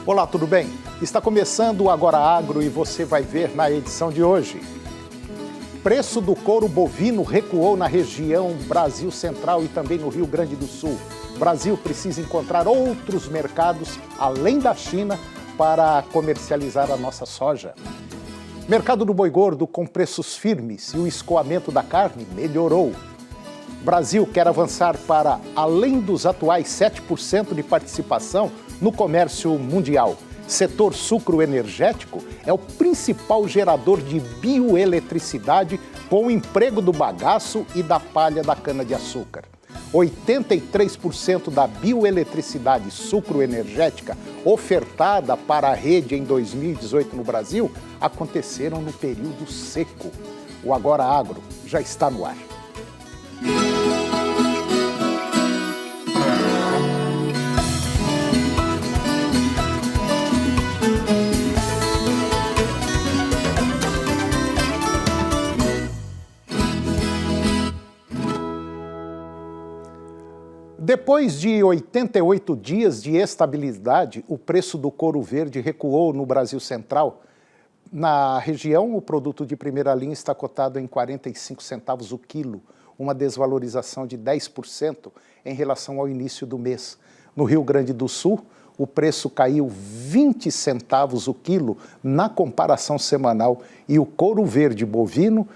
Olá, tudo bem? Está começando o Agora Agro e você vai ver na edição de hoje. Preço do couro bovino recuou na região Brasil Central e também no Rio Grande do Sul. O Brasil precisa encontrar outros mercados além da China para comercializar a nossa soja. Mercado do boi gordo com preços firmes e o escoamento da carne melhorou. O Brasil quer avançar para além dos atuais 7% de participação no comércio mundial. Setor sucroenergético é o principal gerador de bioeletricidade com o emprego do bagaço e da palha da cana-de-açúcar. 83% da bioeletricidade sucroenergética ofertada para a rede em 2018 no Brasil aconteceram no período seco. O Agora Agro já está no ar. Depois de 88 dias de estabilidade, o preço do couro verde recuou no Brasil Central. Na região, o produto de primeira linha está cotado em 45 centavos o quilo, uma desvalorização de 10% em relação ao início do mês. No Rio Grande do Sul, o preço caiu 20 centavos o quilo na comparação semanal e o couro verde bovino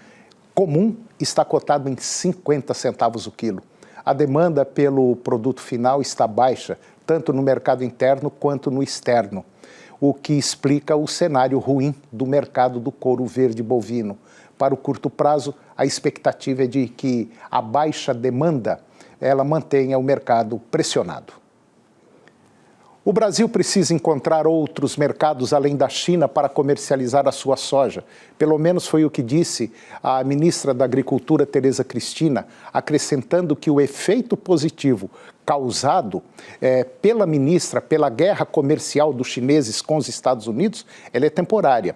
comum está cotado em 50 centavos o quilo. A demanda pelo produto final está baixa, tanto no mercado interno quanto no externo, o que explica o cenário ruim do mercado do couro verde bovino. Para o curto prazo, a expectativa é de que a baixa demanda ela mantenha o mercado pressionado. O Brasil precisa encontrar outros mercados além da China para comercializar a sua soja. Pelo menos foi o que disse a ministra da Agricultura, Tereza Cristina, acrescentando que o efeito positivo causado pela ministra, pela guerra comercial dos chineses com os Estados Unidos, ela é temporária.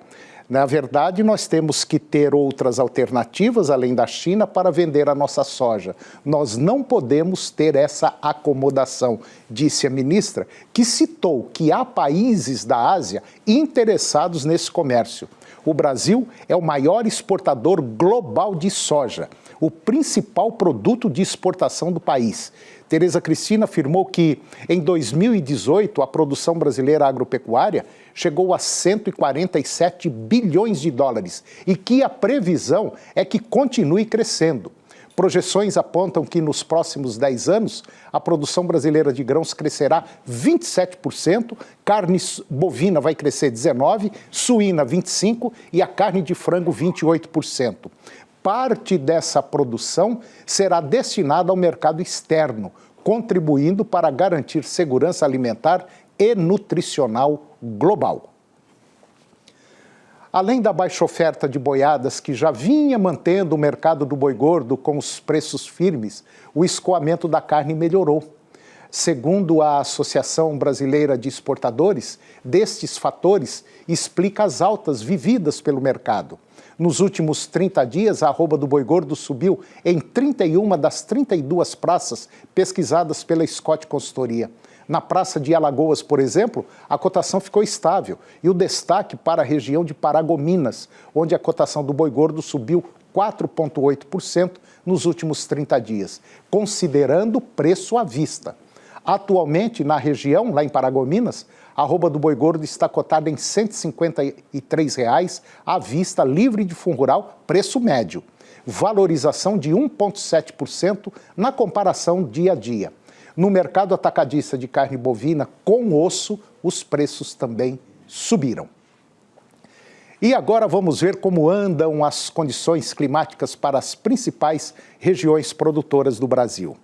Na verdade, nós temos que ter outras alternativas, além da China, para vender a nossa soja. Nós não podemos ter essa acomodação, disse a ministra, que citou que há países da Ásia interessados nesse comércio. O Brasil é o maior exportador global de soja, o principal produto de exportação do país. Tereza Cristina afirmou que, em 2018, a produção brasileira agropecuária chegou a 147 bilhões de dólares e que a previsão é que continue crescendo. Projeções apontam que nos próximos 10 anos, a produção brasileira de grãos crescerá 27%, carne bovina vai crescer 19%, suína 25% e a carne de frango 28%. Parte dessa produção será destinada ao mercado externo, contribuindo para garantir segurança alimentar e nutricional global. Além da baixa oferta de boiadas que já vinha mantendo o mercado do boi gordo com os preços firmes, o escoamento da carne melhorou. Segundo a Associação Brasileira de Exportadores, destes fatores explica as altas vividas pelo mercado. Nos últimos 30 dias, a arroba do boi gordo subiu em 31 das 32 praças pesquisadas pela Scott Consultoria. Na praça de Alagoas, por exemplo, a cotação ficou estável e o destaque para a região de Paragominas, onde a cotação do boi gordo subiu 4,8% nos últimos 30 dias, considerando o preço à vista. Atualmente, na região, lá em Paragominas, a arroba do boi gordo está cotada em R$ 153,00 à vista, livre de fundo rural, preço médio. Valorização de 1,7% na comparação dia a dia. No mercado atacadista de carne bovina com osso, os preços também subiram. E agora vamos ver como andam as condições climáticas para as principais regiões produtoras do Brasil.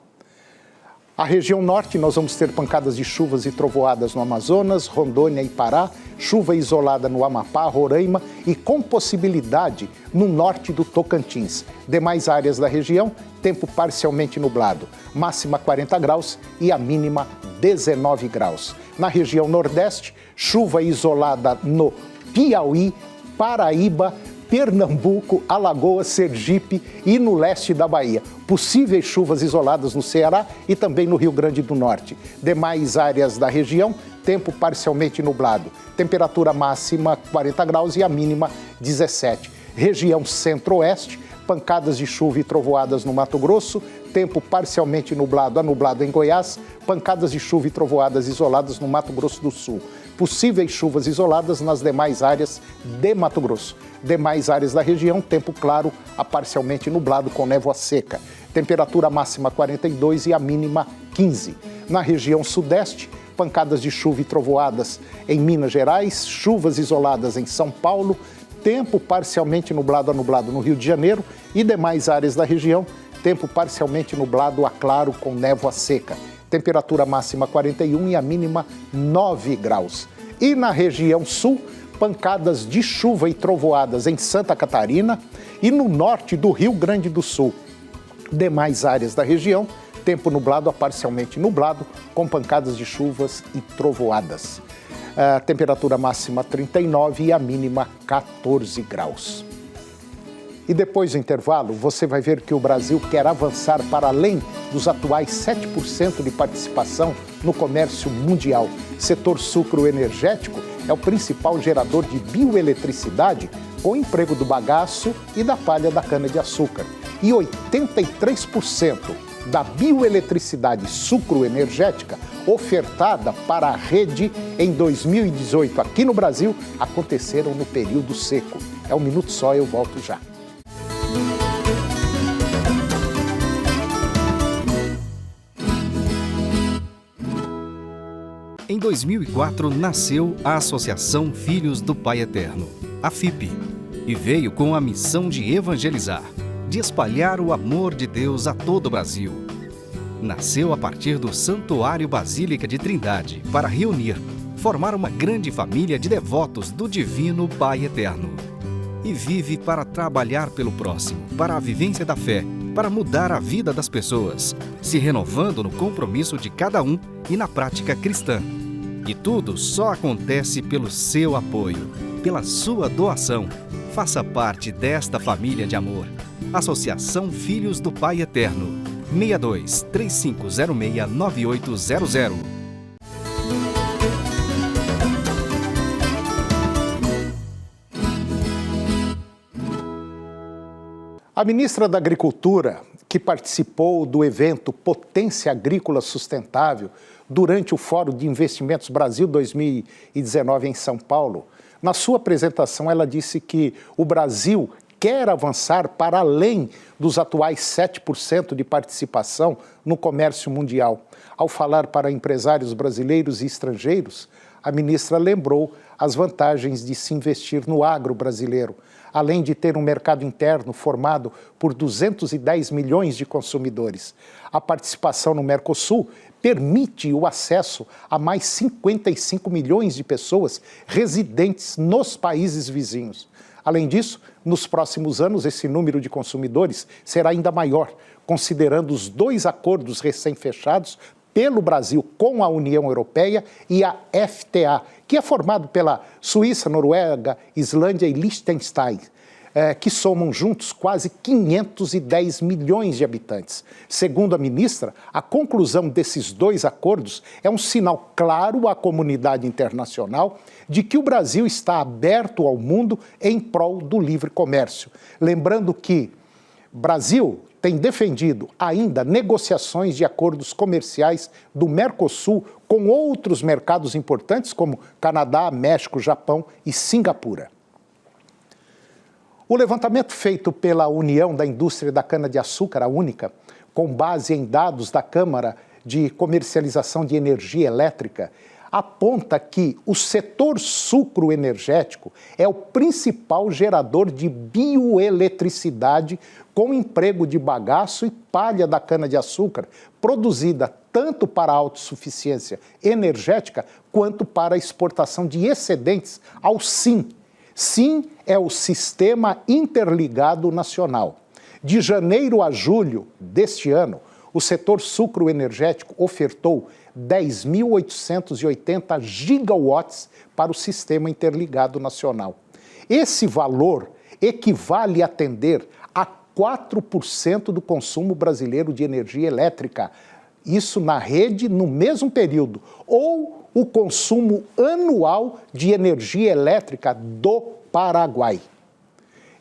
A região norte, nós vamos ter pancadas de chuvas e trovoadas no Amazonas, Rondônia e Pará, chuva isolada no Amapá, Roraima e com possibilidade no norte do Tocantins. Demais áreas da região, tempo parcialmente nublado, máxima 40 graus e a mínima 19 graus. Na região nordeste, chuva isolada no Piauí, Paraíba, Pernambuco, Alagoas, Sergipe e no leste da Bahia. Possíveis chuvas isoladas no Ceará e também no Rio Grande do Norte. Demais áreas da região, tempo parcialmente nublado. Temperatura máxima 40 graus e a mínima 17. Região centro-oeste, pancadas de chuva e trovoadas no Mato Grosso, tempo parcialmente nublado a nublado em Goiás, pancadas de chuva e trovoadas isoladas no Mato Grosso do Sul. Possíveis chuvas isoladas nas demais áreas de Mato Grosso. Demais áreas da região, tempo claro a parcialmente nublado com névoa seca. Temperatura máxima 42 e a mínima 15. Na região sudeste, pancadas de chuva e trovoadas em Minas Gerais, chuvas isoladas em São Paulo, tempo parcialmente nublado a nublado no Rio de Janeiro e demais áreas da região, tempo parcialmente nublado a claro com névoa seca. Temperatura máxima 41 e a mínima 9 graus. E na região sul, pancadas de chuva e trovoadas em Santa Catarina e no norte do Rio Grande do Sul. Demais áreas da região, tempo nublado a parcialmente nublado, com pancadas de chuvas e trovoadas. A temperatura máxima 39 e a mínima 14 graus. E depois do intervalo, você vai ver que o Brasil quer avançar para além dos atuais 7% de participação no comércio mundial. Setor sucroenergético é o principal gerador de bioeletricidade com o emprego do bagaço e da palha da cana-de-açúcar. E 83% da bioeletricidade sucroenergética ofertada para a rede em 2018 aqui no Brasil aconteceram no período seco. É um minuto só, eu volto já. Em 2004, nasceu a Associação Filhos do Pai Eterno, a FIP, e veio com a missão de evangelizar, de espalhar o amor de Deus a todo o Brasil. Nasceu a partir do Santuário Basílica de Trindade para reunir, formar uma grande família de devotos do Divino Pai Eterno. E vive para trabalhar pelo próximo, para a vivência da fé, para mudar a vida das pessoas, se renovando no compromisso de cada um e na prática cristã. E tudo só acontece pelo seu apoio, pela sua doação. Faça parte desta família de amor. Associação Filhos do Pai Eterno. 62 3506 9800. A ministra da Agricultura, que participou do evento Potência Agrícola Sustentável durante o Fórum de Investimentos Brasil 2019 em São Paulo, na sua apresentação ela disse que o Brasil quer avançar para além dos atuais 7% de participação no comércio mundial. Ao falar para empresários brasileiros e estrangeiros, a ministra lembrou as vantagens de se investir no agro brasileiro, além de ter um mercado interno formado por 210 milhões de consumidores. A participação no Mercosul permite o acesso a mais 55 milhões de pessoas residentes nos países vizinhos. Além disso, nos próximos anos, esse número de consumidores será ainda maior, considerando os 2 acordos recém-fechados pelo Brasil com a União Europeia e a FTA, que é formado pela Suíça, Noruega, Islândia e Liechtenstein, que somam juntos quase 510 milhões de habitantes. Segundo a ministra, a conclusão desses 2 acordos é um sinal claro à comunidade internacional de que o Brasil está aberto ao mundo em prol do livre comércio. Lembrando que o Brasil tem defendido ainda negociações de acordos comerciais do Mercosul com outros mercados importantes como Canadá, México, Japão e Singapura. O levantamento feito pela União da Indústria da Cana-de-Açúcar, a UNICA, com base em dados da Câmara de Comercialização de Energia Elétrica, aponta que o setor sucroenergético é o principal gerador de bioeletricidade com emprego de bagaço e palha da cana-de-açúcar, produzida tanto para a autossuficiência energética quanto para a exportação de excedentes ao SIN. SIN é o Sistema Interligado Nacional. De janeiro a julho deste ano, o setor sucroenergético ofertou 10.880 gigawatts para o Sistema Interligado Nacional. Esse valor equivale a atender a 4% do consumo brasileiro de energia elétrica. Isso na rede no mesmo período. Ou o consumo anual de energia elétrica do Paraguai.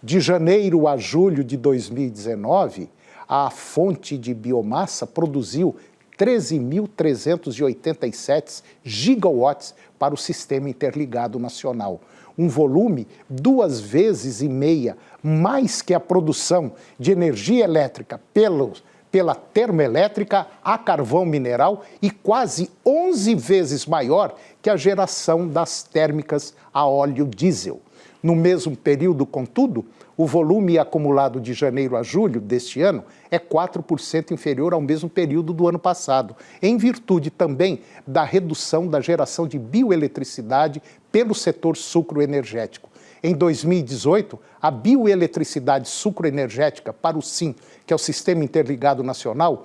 De janeiro a julho de 2019, a fonte de biomassa produziu 13.387 gigawatts para o Sistema Interligado Nacional. Um volume 2,5 vezes mais que a produção de energia elétrica pela termoelétrica a carvão mineral e quase 11 vezes maior que a geração das térmicas a óleo diesel. No mesmo período, contudo, o volume acumulado de janeiro a julho deste ano é 4% inferior ao mesmo período do ano passado, em virtude também da redução da geração de bioeletricidade pelo setor sucroenergético. Em 2018, a bioeletricidade sucroenergética para o SIN, que é o Sistema Interligado Nacional,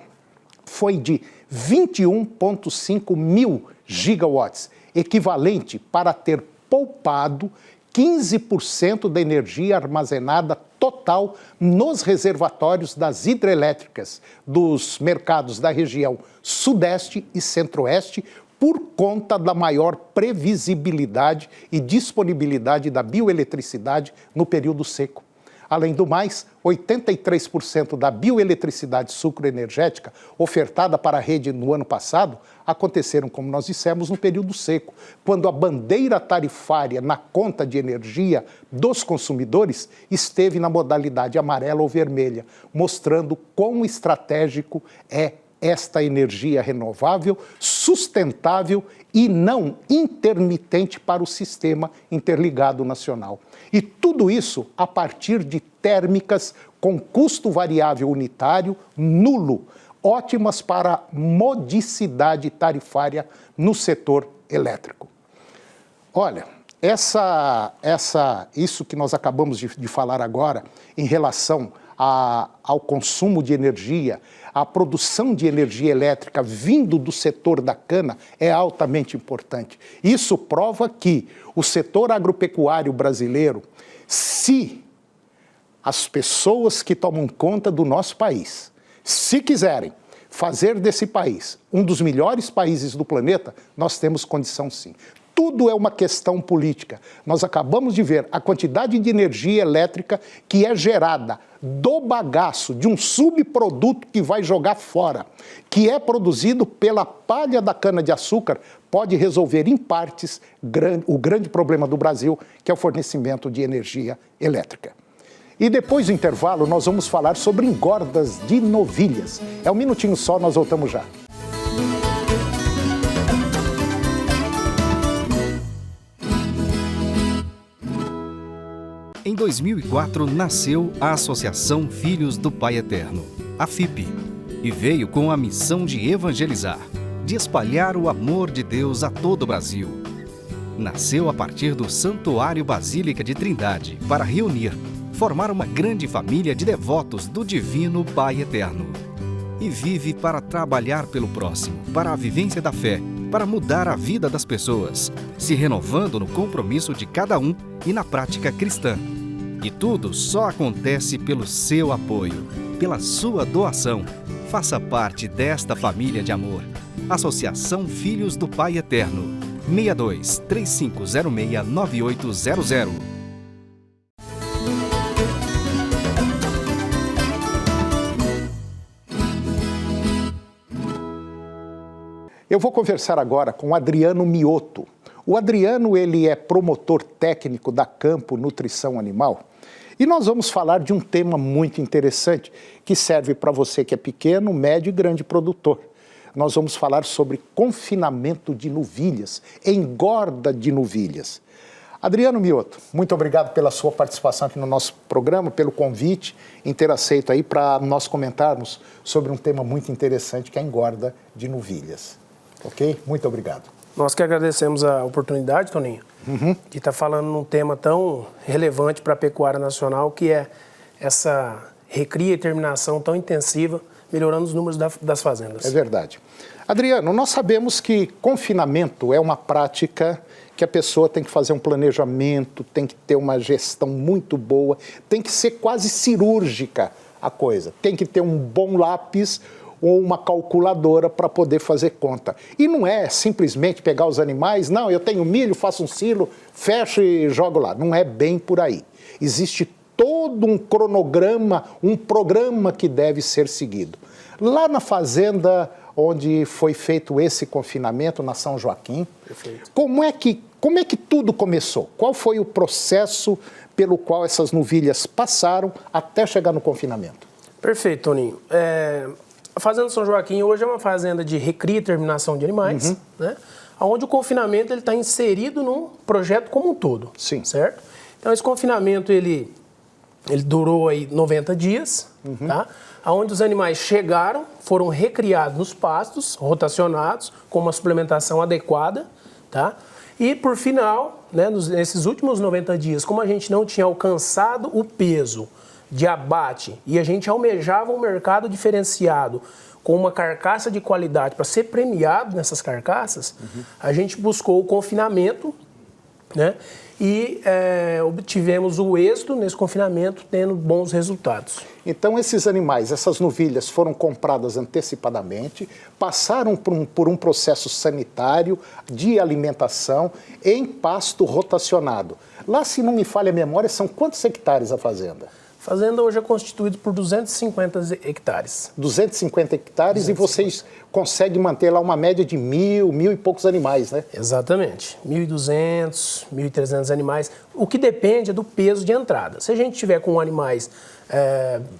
foi de 21,5 mil gigawatts, equivalente para ter poupado 15% da energia armazenada total nos reservatórios das hidrelétricas dos mercados da região Sudeste e Centro-Oeste, por conta da maior previsibilidade e disponibilidade da bioeletricidade no período seco. Além do mais, 83% da bioeletricidade sucroenergética ofertada para a rede no ano passado aconteceram, como nós dissemos, no período seco, quando a bandeira tarifária na conta de energia dos consumidores esteve na modalidade amarela ou vermelha, mostrando quão estratégico é esta energia renovável, sustentável e não intermitente para o Sistema Interligado Nacional. E tudo isso a partir de térmicas com custo variável unitário nulo, ótimas para modicidade tarifária no setor elétrico. Olha, isso que nós acabamos de falar agora em relação ao consumo de energia, a produção de energia elétrica vindo do setor da cana é altamente importante. Isso prova que o setor agropecuário brasileiro, se as pessoas que tomam conta do nosso país, se quiserem fazer desse país um dos melhores países do planeta, nós temos condição sim. Tudo é uma questão política. Nós acabamos de ver a quantidade de energia elétrica que é gerada do bagaço, de um subproduto que vai jogar fora, que é produzido pela palha da cana-de-açúcar, pode resolver em partes o grande problema do Brasil, que é o fornecimento de energia elétrica. E depois do intervalo, nós vamos falar sobre engordas de novilhas. É um minutinho só, nós voltamos já. Em 2004, nasceu a Associação Filhos do Pai Eterno, a FIP, e veio com a missão de evangelizar, de espalhar o amor de Deus a todo o Brasil. Nasceu a partir do Santuário Basílica de Trindade para reunir, formar uma grande família de devotos do Divino Pai Eterno. E vive para trabalhar pelo próximo, para a vivência da fé, para mudar a vida das pessoas, se renovando no compromisso de cada um e na prática cristã. E tudo só acontece pelo seu apoio, pela sua doação. Faça parte desta família de amor. Associação Filhos do Pai Eterno. 62 3506 9800. Eu vou conversar agora com o Adriano Mioto. O Adriano, ele é promotor técnico da Campo Nutrição Animal. E nós vamos falar de um tema muito interessante, que serve para você que é pequeno, médio e grande produtor. Nós vamos falar sobre confinamento de novilhas, engorda de novilhas. Adriano Mioto, muito obrigado pela sua participação aqui no nosso programa, pelo convite, em ter aceito aí para nós comentarmos sobre um tema muito interessante, que é a engorda de novilhas. Ok? Muito obrigado. Nós que agradecemos a oportunidade, Toninho, de estar falando num tema tão relevante para a pecuária nacional, que é essa recria e terminação tão intensiva, melhorando os números das fazendas. É verdade. Adriano, nós sabemos que confinamento é uma prática que a pessoa tem que fazer um planejamento, tem que ter uma gestão muito boa, tem que ser quase cirúrgica a coisa, tem que ter um bom lápis ou uma calculadora para poder fazer conta. E não é simplesmente pegar os animais, não, eu tenho milho, faço um silo, fecho e jogo lá. Não é bem por aí. Existe todo um cronograma, um programa que deve ser seguido. Lá na fazenda onde foi feito esse confinamento, na São Joaquim, Perfeito. Como é que tudo começou? Qual foi o processo pelo qual essas novilhas passaram até chegar no confinamento? Perfeito, Toninho. A Fazenda São Joaquim hoje é uma fazenda de recria e terminação de animais, né? Onde o confinamento está inserido num projeto como um todo. Sim. Certo? Então, esse confinamento ele durou aí 90 dias, tá? Onde os animais chegaram, foram recriados nos pastos, rotacionados, com uma suplementação adequada, tá? E, por final, né, nesses últimos 90 dias, como a gente não tinha alcançado o peso de abate e a gente almejava um mercado diferenciado com uma carcaça de qualidade para ser premiado nessas carcaças, a gente buscou o confinamento, né? E obtivemos o êxito nesse confinamento, tendo bons resultados. Então, esses animais, essas novilhas foram compradas antecipadamente, passaram por um processo sanitário de alimentação em pasto rotacionado. Lá, se não me falha a memória, são quantos hectares a fazenda? A fazenda hoje é constituída por 250 hectares. 250 hectares 250. E vocês conseguem manter lá uma média de 1.000 e poucos animais, né? Exatamente. 1.200, 1.300 animais. O que depende é do peso de entrada. Se a gente tiver com animais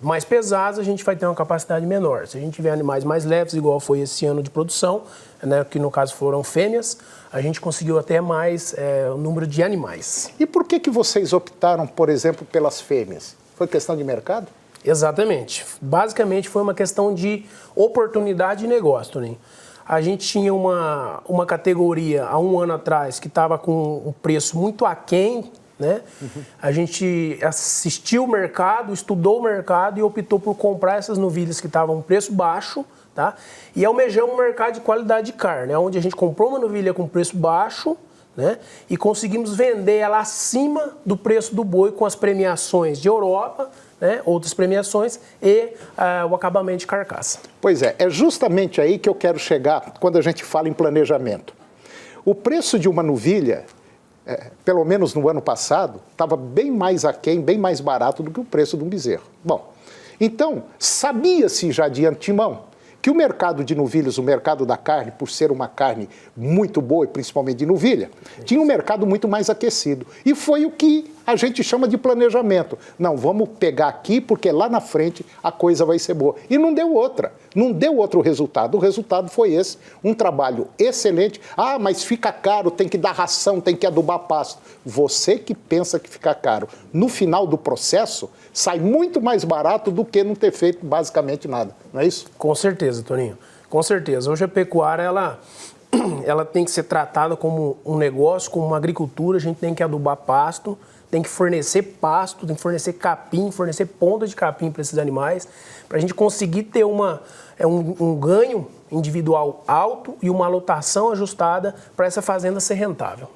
mais pesados, a gente vai ter uma capacidade menor. Se a gente tiver animais mais leves, igual foi esse ano de produção, né, que no caso foram fêmeas, a gente conseguiu até mais o número de animais. E por que vocês optaram, por exemplo, pelas fêmeas? Foi questão de mercado? Exatamente. Basicamente foi uma questão de oportunidade de negócio, Toninho. A gente tinha uma categoria há um ano atrás que estava com um preço muito aquém, né? A gente assistiu o mercado, estudou o mercado e optou por comprar essas novilhas que estavam com preço baixo, tá? E almejamos um mercado de qualidade de carne, onde a gente comprou uma novilha com preço baixo, né? E conseguimos vender ela acima do preço do boi com as premiações de Europa, né? Outras premiações e o acabamento de carcaça. Pois é justamente aí que eu quero chegar quando a gente fala em planejamento. O preço de uma novilha, pelo menos no ano passado, estava bem mais aquém, bem mais barato do que o preço de um bezerro. Bom, então, sabia-se já de antemão que o mercado de novilhas, o mercado da carne, por ser uma carne muito boa, e principalmente de novilha, tinha um mercado muito mais aquecido. E foi o que a gente chama de planejamento. Não, vamos pegar aqui porque lá na frente a coisa vai ser boa. E não deu outra. Não deu outro resultado. O resultado foi esse, um trabalho excelente. Ah, mas fica caro, tem que dar ração, tem que adubar pasto. Você que pensa que fica caro. No final do processo, sai muito mais barato do que não ter feito basicamente nada. Não é isso? Com certeza, Toninho. Com certeza. Hoje a pecuária, ela tem que ser tratada como um negócio, como uma agricultura. A gente tem que adubar pasto, tem que fornecer pasto, tem que fornecer capim, fornecer ponta de capim para esses animais, para a gente conseguir ter um ganho individual alto e uma lotação ajustada para essa fazenda ser rentável.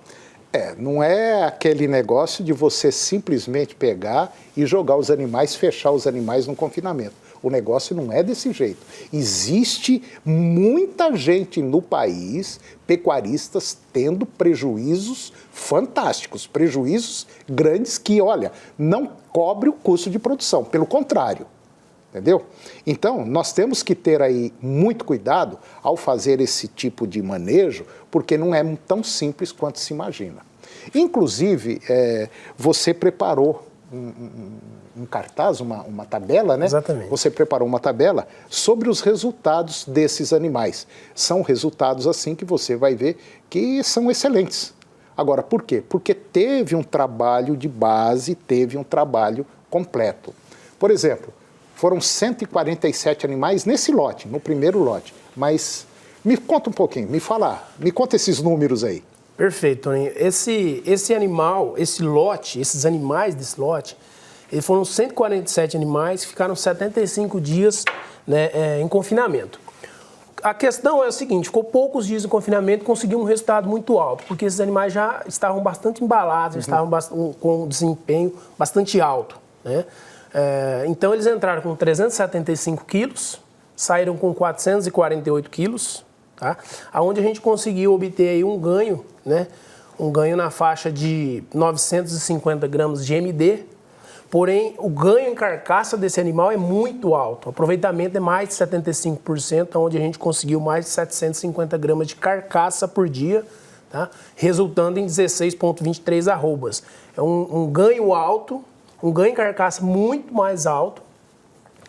Não é aquele negócio de você simplesmente pegar e jogar os animais, fechar os animais no confinamento. O negócio não é desse jeito. Existe muita gente no país, pecuaristas, tendo prejuízos fantásticos, prejuízos grandes que, olha, não cobre o custo de produção, pelo contrário. Entendeu? Então, nós temos que ter aí muito cuidado ao fazer esse tipo de manejo, porque não é tão simples quanto se imagina. Inclusive, você preparou um cartaz, uma tabela, né? Exatamente. Você preparou uma tabela sobre os resultados desses animais. São resultados assim que você vai ver que são excelentes. Agora, por quê? Porque teve um trabalho de base, teve um trabalho completo. Por exemplo, foram 147 animais nesse lote, no primeiro lote. Mas me conta um pouquinho, me conta esses números aí. Perfeito, Toninho. Esse animal, esse lote, esses animais desse lote, eles foram 147 animais que ficaram 75 dias, né, em confinamento. A questão é a seguinte, ficou poucos dias de confinamento e conseguiu um resultado muito alto, porque esses animais já estavam bastante embalados, estavam com um desempenho bastante alto, né? Então eles entraram com 375 quilos, saíram com 448 quilos, tá? Onde a gente conseguiu obter aí um ganho, né? Um ganho na faixa de 950 gramas de MD, porém o ganho em carcaça desse animal é muito alto, o aproveitamento é mais de 75%, onde a gente conseguiu mais de 750 gramas de carcaça por dia, tá? Resultando em 16,23 arrobas. É um ganho alto, um ganho em carcaça muito mais alto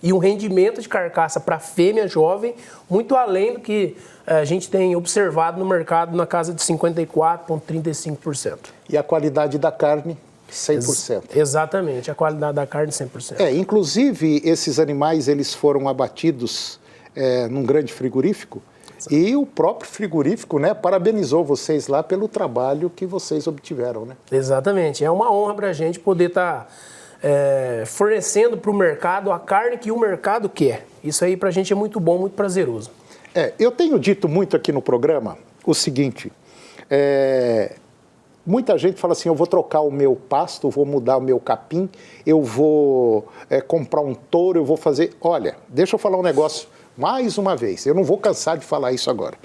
e um rendimento de carcaça para fêmea jovem muito além do que a gente tem observado no mercado na casa de 54,35%. E a qualidade da carne, 100%. Exatamente, a qualidade da carne 100%. Inclusive, esses animais eles foram abatidos num grande frigorífico. Exato. E o próprio frigorífico, né, parabenizou vocês lá pelo trabalho que vocês obtiveram, né? Exatamente, é uma honra para a gente poder estar fornecendo para o mercado a carne que o mercado quer. Isso aí para a gente é muito bom, muito prazeroso. Eu tenho dito muito aqui no programa o seguinte, muita gente fala assim, eu vou trocar o meu pasto, vou mudar o meu capim, eu vou comprar um touro, eu vou fazer... Olha, deixa eu falar um negócio mais uma vez, eu não vou cansar de falar isso agora.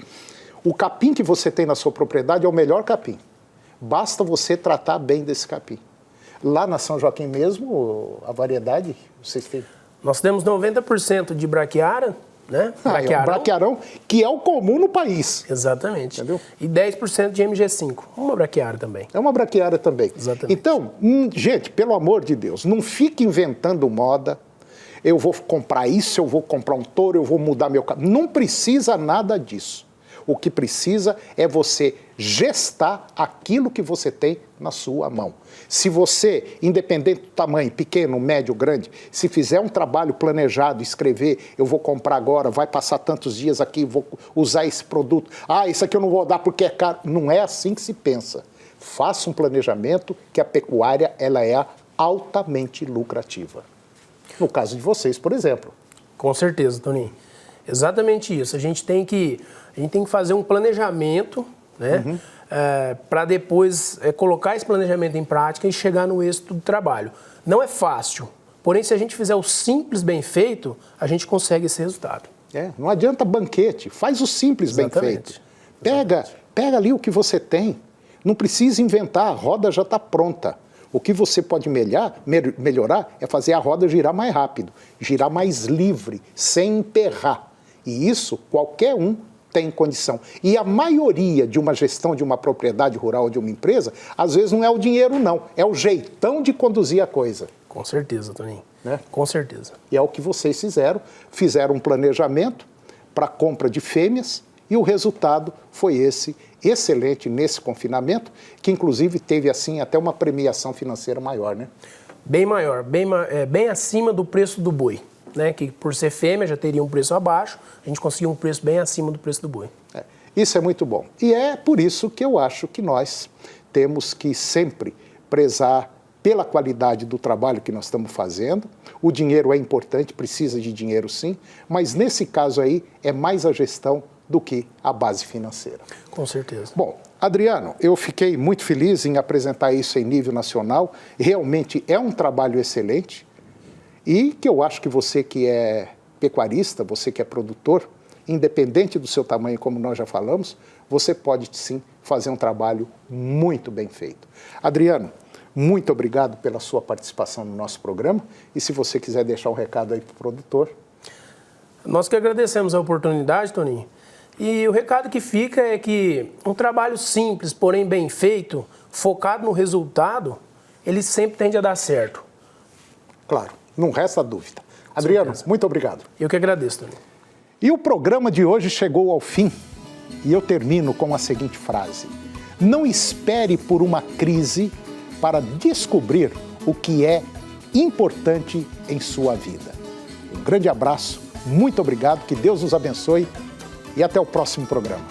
O capim que você tem na sua propriedade é o melhor capim. Basta você tratar bem desse capim. Lá na São Joaquim mesmo, a variedade, vocês têm? Nós temos 90% de braquiara, né? É um braquiarão que é o comum no país. Exatamente. Entendeu? E 10% de MG5, uma braquiara também. É uma braquiária também. Exatamente. Então, gente, pelo amor de Deus, não fique inventando moda. Eu vou comprar isso, eu vou comprar um touro, eu vou mudar meu carro. Não precisa nada disso. O que precisa é você gestar aquilo que você tem na sua mão. Se você, independente do tamanho, pequeno, médio, grande, se fizer um trabalho planejado, escrever, eu vou comprar agora, vai passar tantos dias aqui, vou usar esse produto. Isso aqui eu não vou dar porque é caro. Não é assim que se pensa. Faça um planejamento que a pecuária ela é altamente lucrativa. No caso de vocês, por exemplo. Com certeza, Toninho. Exatamente isso. A gente tem que fazer um planejamento, né? Para depois colocar esse planejamento em prática e chegar no êxito do trabalho. Não é fácil, porém se a gente fizer o simples bem feito, a gente consegue esse resultado. Não adianta banquete, faz o simples Exatamente. bem feito. Pega ali o que você tem, não precisa inventar, a roda já está pronta. O que você pode melhorar é fazer a roda girar mais rápido, girar mais livre, sem emperrar. E isso qualquer um tem condição. E a maioria de uma gestão de uma propriedade rural, de uma empresa, às vezes não é o dinheiro não, é o jeitão de conduzir a coisa. Com certeza, Toninho. Né? Com certeza. E é o que vocês fizeram um planejamento para compra de fêmeas e o resultado foi esse excelente nesse confinamento, que inclusive teve assim até uma premiação financeira maior, né? Bem maior, bem acima do preço do boi. Né, que por ser fêmea já teria um preço abaixo, a gente conseguiu um preço bem acima do preço do boi. Isso é muito bom. E é por isso que eu acho que nós temos que sempre prezar pela qualidade do trabalho que nós estamos fazendo. O dinheiro é importante, precisa de dinheiro sim, mas nesse caso aí é mais a gestão do que a base financeira. Com certeza. Bom, Adriano, eu fiquei muito feliz em apresentar isso em nível nacional. Realmente é um trabalho excelente. E que eu acho que você que é pecuarista, você que é produtor, independente do seu tamanho, como nós já falamos, você pode sim fazer um trabalho muito bem feito. Adriano, muito obrigado pela sua participação no nosso programa. E se você quiser deixar um recado aí para o produtor. Nós que agradecemos a oportunidade, Toninho. E o recado que fica é que um trabalho simples, porém bem feito, focado no resultado, ele sempre tende a dar certo. Claro. Não resta dúvida. Adriano, muito obrigado. Eu que agradeço, Toninho. E o programa de hoje chegou ao fim. E eu termino com a seguinte frase. Não espere por uma crise para descobrir o que é importante em sua vida. Um grande abraço, muito obrigado, que Deus nos abençoe e até o próximo programa.